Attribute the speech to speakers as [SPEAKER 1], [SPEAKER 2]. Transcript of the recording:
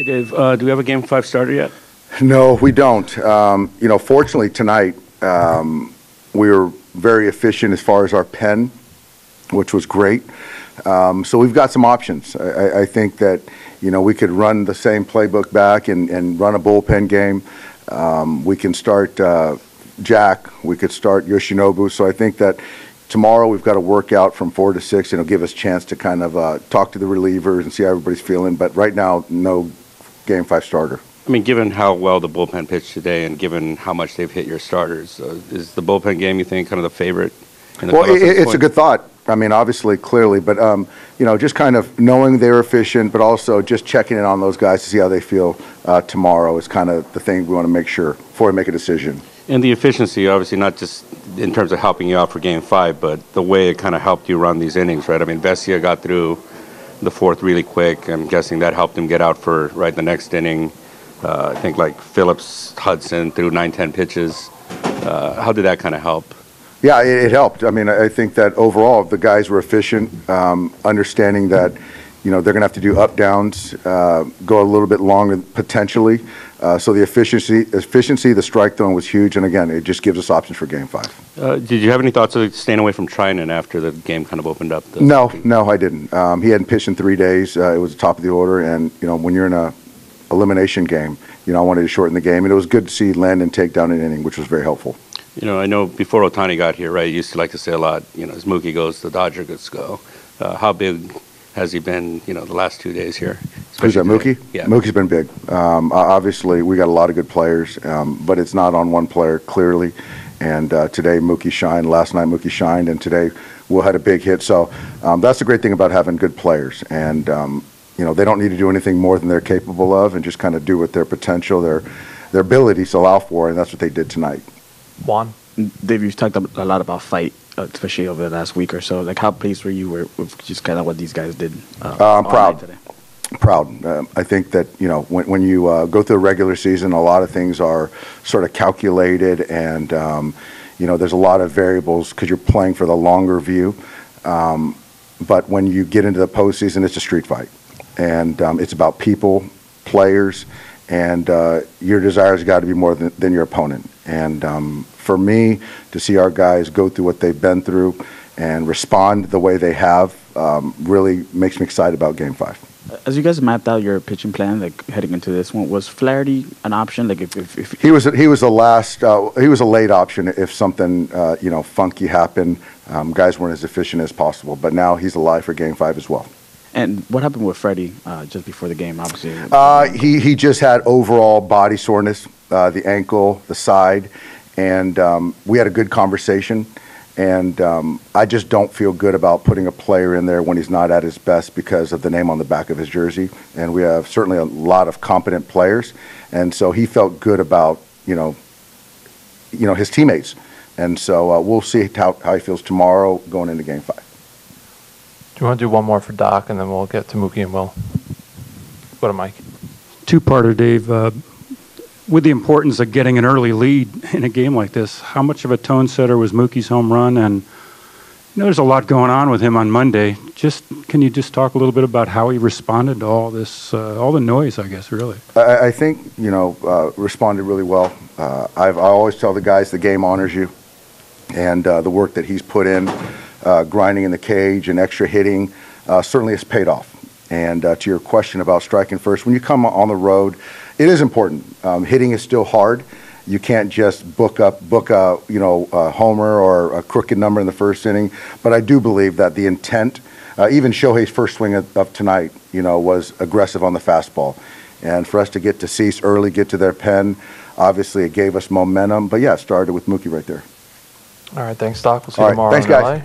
[SPEAKER 1] Dave, do we have a Game 5 starter yet?
[SPEAKER 2] No, we don't. Fortunately tonight, we were very efficient as far as our pen, which was great. So we've got some options. I think that, we could run the same playbook back and run a bullpen game. We can start Jack. We could start Yoshinobu. So I think that tomorrow we've got to work out from 4 to 6, and it'll give us a chance to kind of talk to the relievers and see how everybody's feeling. But right now, no Game 5 starter.
[SPEAKER 1] I mean, given how well the bullpen pitched today and given how much they've hit your starters, is the bullpen game, you think, kind of the favorite?
[SPEAKER 2] Well, it's a good thought. I mean, obviously, clearly, but, just kind of knowing they're efficient, but also just checking in on those guys to see how they feel tomorrow is kind of the thing we want to make sure before we make a decision.
[SPEAKER 1] And the efficiency, obviously, not just in terms of helping you out for Game 5, but the way it kind of helped you run these innings, right? I mean, Vesia got through the fourth really quick. I'm guessing that helped him get out for the next inning. I think like Phillips, Hudson threw 9-10 pitches. How did that kind of help?
[SPEAKER 2] Yeah, it helped. I mean, I think that overall the guys were efficient, understanding that, they're going to have to do up downs, go a little bit longer potentially. So the efficiency, the strike throwing was huge, and again, it just gives us options for Game 5.
[SPEAKER 1] Did you have any thoughts of staying away from Trinan after the game kind of opened up?
[SPEAKER 2] No, I didn't. He hadn't pitched in 3 days. It was the top of the order, and when you're in a elimination game, I wanted to shorten the game, and it was good to see Landon take down an inning, which was very helpful.
[SPEAKER 1] I know before Ohtani got here, right, you used to like to say a lot, as Mookie goes, the Dodger goods go. How big has he been, the last 2 days here?
[SPEAKER 2] Who's that, Mookie?
[SPEAKER 1] Yeah.
[SPEAKER 2] Mookie's been big. Obviously, we got a lot of good players, but it's not on one player, clearly. And today, Mookie shined. Last night, Mookie shined. And today, Will had a big hit. So that's the great thing about having good players. And, they don't need to do anything more than they're capable of and just kind of do what their potential, their abilities allow for. And that's what they did tonight.
[SPEAKER 3] Juan?
[SPEAKER 4] Dave, you've talked a lot about fight, especially over the last week or so. Like, how pleased were you with just kind of what these guys did?
[SPEAKER 2] I'm proud. Today? Proud. I think that, when you go through a regular season, a lot of things are sort of calculated and, there's a lot of variables because you're playing for the longer view. But when you get into the postseason, it's a street fight. And it's about people, players, and your desires got to be more than your opponent. And for me, to see our guys go through what they've been through and respond the way they have really makes me excited about Game 5.
[SPEAKER 4] As you guys mapped out your pitching plan, like heading into this one, was Flaherty an option? Like if
[SPEAKER 2] he was a late option if something funky happened. Guys weren't as efficient as possible, but now he's alive for Game 5 as well.
[SPEAKER 4] And what happened with Freddie just before the game? Obviously,
[SPEAKER 2] he just had overall body soreness, the ankle, the side, and we had a good conversation. And I just don't feel good about putting a player in there when he's not at his best because of the name on the back of his jersey. And we have certainly a lot of competent players, and so he felt good about his teammates. And so we'll see how he feels tomorrow going into Game 5.
[SPEAKER 3] Do you want to do one more for Doc, and then we'll get to Mookie and Will? Go to Mike.
[SPEAKER 5] Two-parter, Dave. With the importance of getting an early lead in a game like this, how much of a tone setter was Mookie's home run? And there's a lot going on with him on Monday. Can you just talk a little bit about how he responded to all this, all the noise, I guess, really?
[SPEAKER 2] I think, responded really well. I always tell the guys the game honors you, and the work that he's put in, grinding in the cage and extra hitting, certainly has paid off. And to your question about striking first, when you come on the road, it is important. Hitting is still hard. You can't just book a homer or a crooked number in the first inning. But I do believe that the intent, even Shohei's first swing of tonight, was aggressive on the fastball. And for us to get to Cease early, get to their pen, obviously it gave us momentum. But yeah, it started with Mookie right there.
[SPEAKER 3] All right, thanks, Doc. We'll see you tomorrow.
[SPEAKER 2] Thanks, guys.